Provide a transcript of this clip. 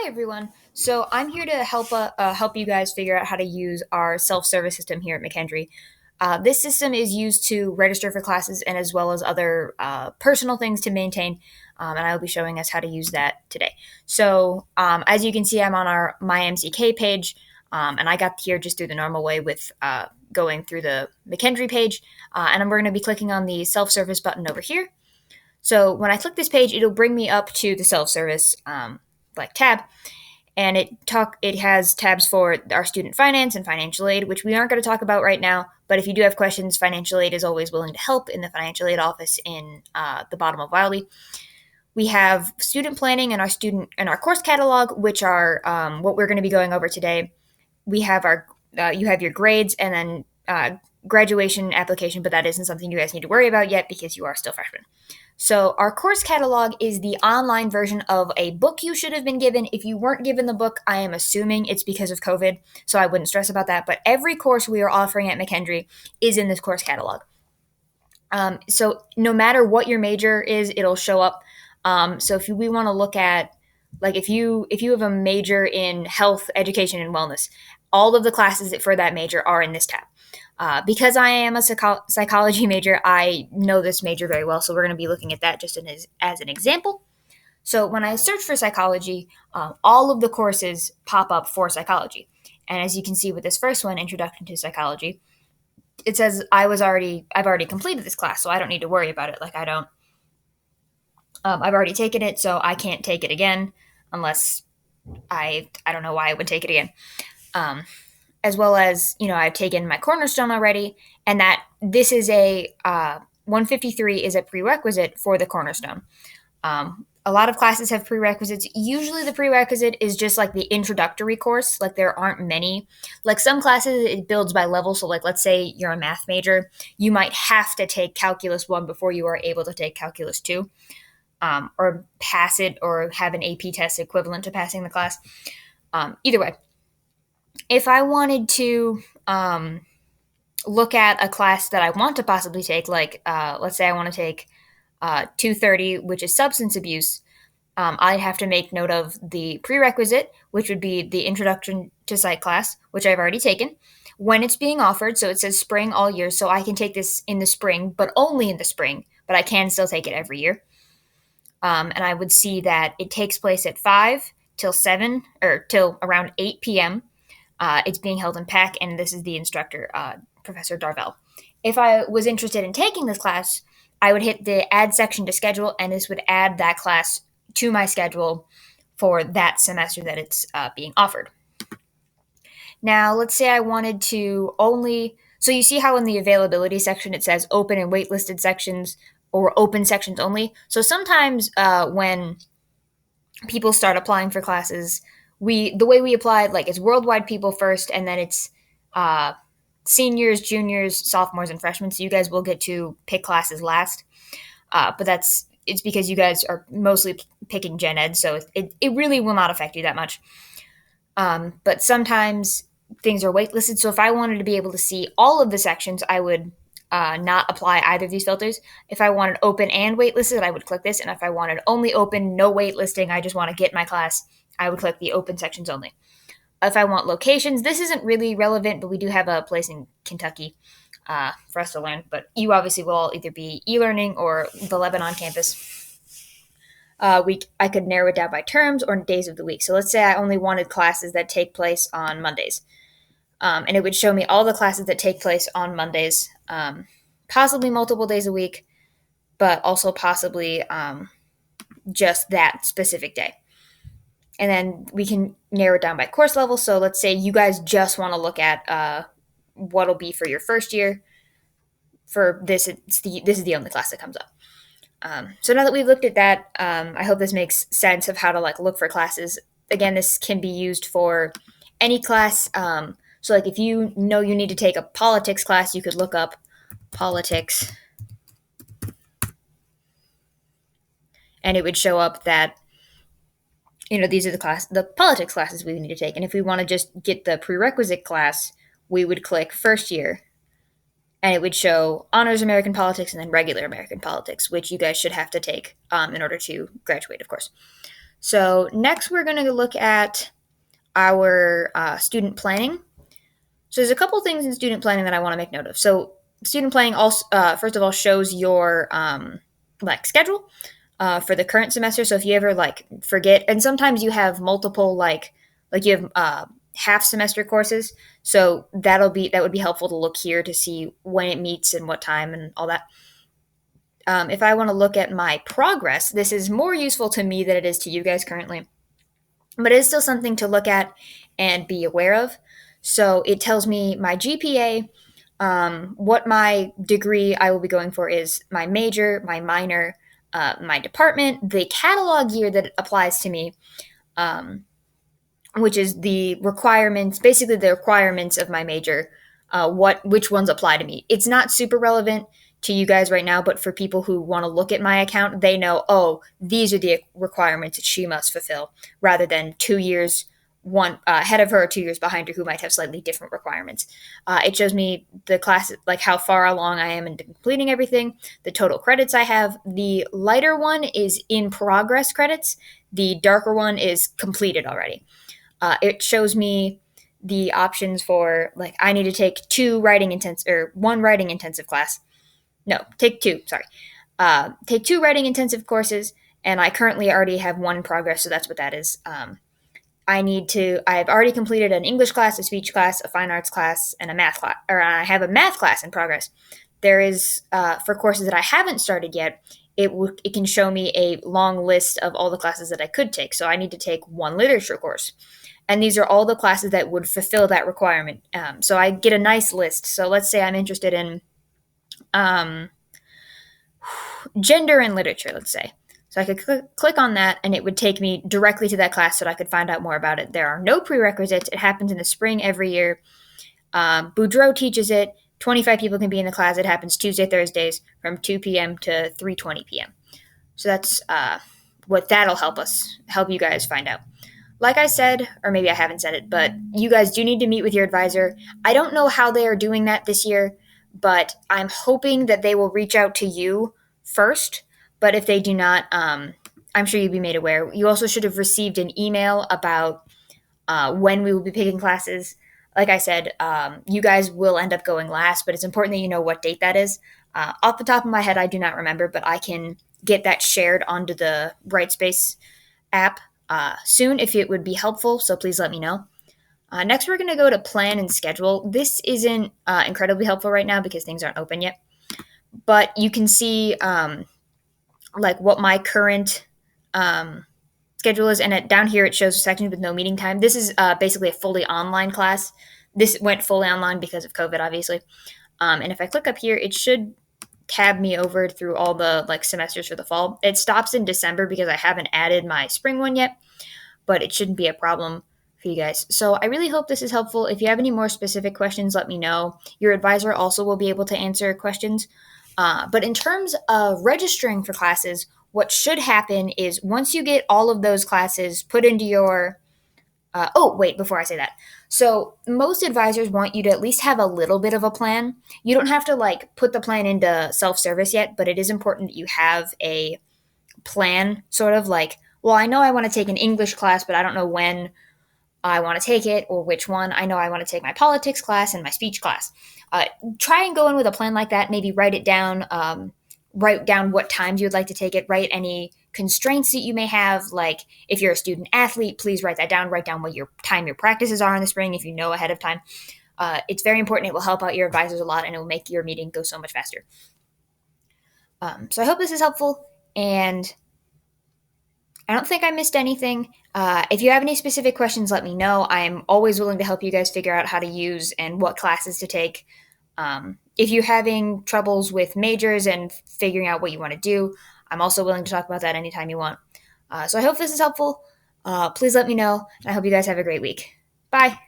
Hi everyone. So I'm here to help you guys figure out how to use our self-service system here at McKendree. This system is used to register for classes and as well as other personal things to maintain. And I will be showing us how to use that today. So as you can see, I'm on our MyMCK page, and I got here just through the normal way with going through the McKendree page. And we're going to be clicking on the self-service button over here. So when I click this page, it'll bring me up to the self-service tab, and it has tabs for our student finance and financial aid, which we aren't going to talk about right now. But if you do have questions, financial aid is always willing to help in the financial aid office in the bottom of Wiley. We have student planning and our course catalog, which are what we're going to be going over today. We have our you have your grades and then graduation application, but that isn't something you guys need to worry about yet because you are still freshmen. So, our course catalog is the online version of a book you should have been given. If you weren't given the book, I am assuming it's because of COVID, so I wouldn't stress about that. But every course we are offering at McKendree is in this course catalog. So, no matter what your major is, it'll show up. So, if we want to look at, like, if you have a major in health, education, and wellness, all of the classes for that major are in this tab. Because I am a psychology major, I know this major very well, so we're going to be looking at that just as an example. So when I search for psychology, all of the courses pop up for psychology. And as you can see with this first one, Introduction to Psychology, it says I've already completed this class, so I don't need to worry about it. I've already taken it, so I can't take it again unless I don't know why I would take it again. Um, as well as I've taken my cornerstone already, and that this is a 153 is a prerequisite for the cornerstone. A lot of classes have prerequisites. Usually the prerequisite is just like the introductory course. Like there aren't many. Like some classes it builds by level. So like let's say you're a math major, you might have to take calculus 1 before you are able to take calculus 2, or pass it or have an AP test equivalent to passing the class. Either way, if I wanted to look at a class that I want to possibly take, like let's say I want to take 230, which is substance abuse, I'd have to make note of the prerequisite, which would be the introduction to psych class, which I've already taken, when it's being offered. So it says spring all year, so I can take this in the spring, but only in the spring, but I can still take it every year. And I would see that it takes place at 5 till 7 or till around 8 p.m. It's being held in PAC, and this is the instructor, Professor Darvell. If I was interested in taking this class, I would hit the add section to schedule, and this would add that class to my schedule for that semester that it's being offered. Now, let's say I wanted to only. So you see how in the availability section it says open and waitlisted sections or open sections only. So sometimes when people start applying for classes, the way we apply like it's worldwide people first, and then it's seniors, juniors, sophomores, and freshmen. So you guys will get to pick classes last, but it's because you guys are mostly picking gen ed, so it really will not affect you that much. But sometimes things are waitlisted. So if I wanted to be able to see all of the sections, I would not apply either of these filters. If I wanted open and waitlisted, I would click this. And if I wanted only open, no waitlisting, I just want to get my class, I would click the open sections only. If I want locations, this isn't really relevant, but we do have a place in Kentucky for us to learn. But you obviously will all either be e-learning or the Lebanon campus. I could narrow it down by terms or days of the week. So let's say I only wanted classes that take place on Mondays. And it would show me all the classes that take place on Mondays, possibly multiple days a week, but also possibly just that specific day. And then we can narrow it down by course level. So let's say you guys just want to look at what'll be for your first year. For this, this is the only class that comes up. So now that we've looked at that, I hope this makes sense of how to like look for classes. Again, this can be used for any class. So like if you know you need to take a politics class, you could look up politics, and it would show up that these are the politics classes we need to take. And if we want to just get the prerequisite class, we would click first year, and it would show honors American politics and then regular American politics, which you guys should have to take in order to graduate, of course. So next we're going to look at our student planning. So there's a couple things in student planning that I want to make note of. So student planning also, first of all, shows your like schedule for the current semester. So if you ever like forget, and sometimes you have multiple like you have half semester courses, so that would be helpful to look here to see when it meets and what time and all that. If I want to look at my progress, this is more useful to me than it is to you guys currently, but it is still something to look at and be aware of. So it tells me my GPA, what my degree I will be going for is, my major, my minor, my department, the catalog year that applies to me, um, which is the requirements, basically the requirements of my major, which ones apply to me. It's not super relevant to you guys right now, but for people who want to look at my account, they know, oh, these are the requirements that she must fulfill, rather than 2 years one ahead of her or 2 years behind her who might have slightly different requirements. It shows me the class, like how far along I am in completing everything, the total credits I have. The lighter one is in progress credits. The darker one is completed already. It shows me the options for, like, I need to take one writing intensive class. No, take two. Sorry, take two writing intensive courses, and I currently already have one in progress, so that's what that is. I've already completed an English class, a speech class, a fine arts class, and a math class, or I have a math class in progress. There is, for courses that I haven't started yet, it can show me a long list of all the classes that I could take. So I need to take one literature course. And these are all the classes that would fulfill that requirement. So I get a nice list. So let's say I'm interested in um, gender and literature, let's say. So I could click on that, and it would take me directly to that class so that I could find out more about it. There are no prerequisites. It happens in the spring every year. Boudreaux teaches it. 25 people can be in the class. It happens Tuesday, Thursdays from 2 p.m. to 3:20 p.m. So that's what that'll help you guys find out. Like I said, or maybe I haven't said it, but you guys do need to meet with your advisor. I don't know how they are doing that this year, but I'm hoping that they will reach out to you first. But if they do not, I'm sure you'll be made aware. You also should have received an email about when we will be picking classes. Like I said, you guys will end up going last, but it's important that you know what date that is. Off the top of my head, I do not remember, but I can get that shared onto the Brightspace app soon if it would be helpful, so please let me know. Next, we're going to go to plan and schedule. This isn't incredibly helpful right now because things aren't open yet, but you can see like what my current schedule is, and down here it shows sections with no meeting time. This is basically a fully online class. This went fully online because of COVID, obviously. And if I click up here, it should tab me over through all the like semesters for the fall. It stops in December because I haven't added my spring one yet, but it shouldn't be a problem for you guys. So I really hope this is helpful. If you have any more specific questions, let me know. Your advisor also will be able to answer questions. But in terms of registering for classes, what should happen is once you get all of those classes put into your oh, wait, before I say that. So, most advisors want you to at least have a little bit of a plan. You don't have to like put the plan into self service yet, but it is important that you have a plan, sort of like, well, I know I want to take an English class, but I don't know when I want to take it or which one. I know I want to take my politics class and my speech class. Try and go in with a plan like that. Maybe write it down. Write down what times you would like to take it. Write any constraints that you may have. Like if you're a student athlete, please write that down. Write down what your practices are in the spring if you know ahead of time. It's very important. It will help out your advisors a lot, and it will make your meeting go so much faster. So I hope this is helpful, and I don't think I missed anything. If you have any specific questions, let me know. I'm always willing to help you guys figure out how to use and what classes to take. If you're having troubles with majors and figuring out what you want to do, I'm also willing to talk about that anytime you want. So I hope this is helpful. Please let me know, and I hope you guys have a great week. Bye.